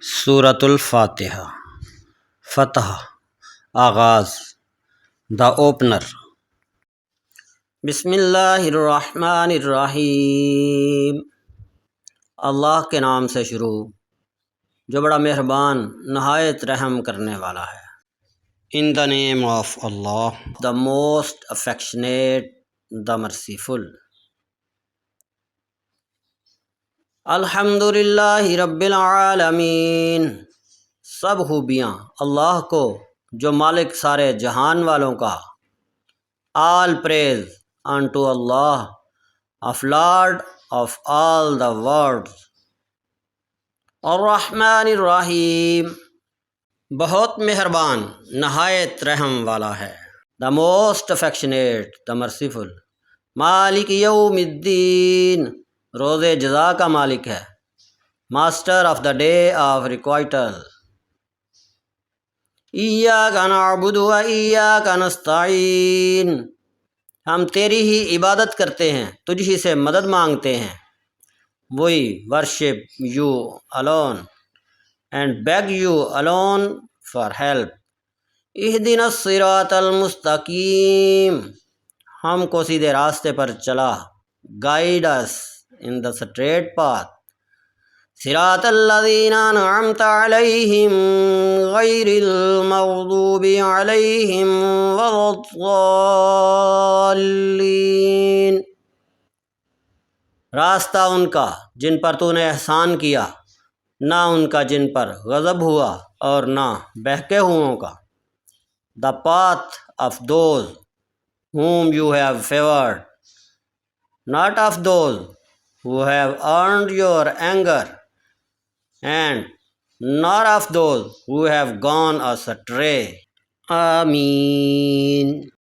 سورة الفاتحہ، فتح، آغاز، دا اوپنر۔ بسم اللہ الرحمن الرحیم، اللہ کے نام سے شروع جو بڑا مہربان نہایت رحم کرنے والا ہے۔ In the name of Allah, the most affectionate, the merciful۔ الحمدللہ رب العالمین، سب خوبیاں اللہ کو جو مالک سارے جہان والوں کا۔ All praise unto Allah, of Lord of all the worlds۔ الرحمن الرحیم، بہت مہربان نہایت رحم والا ہے۔ The most affectionate, the merciful۔ مالک یوم الدین، روز جزا کا مالک ہے۔ Master of the day of requital. ایاک نعبد و ایاک نستعین، ہم تیری ہی عبادت کرتے ہیں، تجھ ہی سے مدد مانگتے ہیں۔ We worship you alone and beg you alone for help۔ اہدنا الصراط المستقیم، ہم کو سیدھے راستے پر چلا۔ Guide us in the straight path۔ صراط الذین انعمت علیہم غیر المغضوب علیہم ولا الضالین، راستہ ان کا جن پر تو نے احسان کیا، نہ ان کا جن پر غضب ہوا اور نہ بہکے ہوئوں کا۔ The path of those whom you have favored، not of those who have earned your anger، and nor of those who have gone astray۔ آمین۔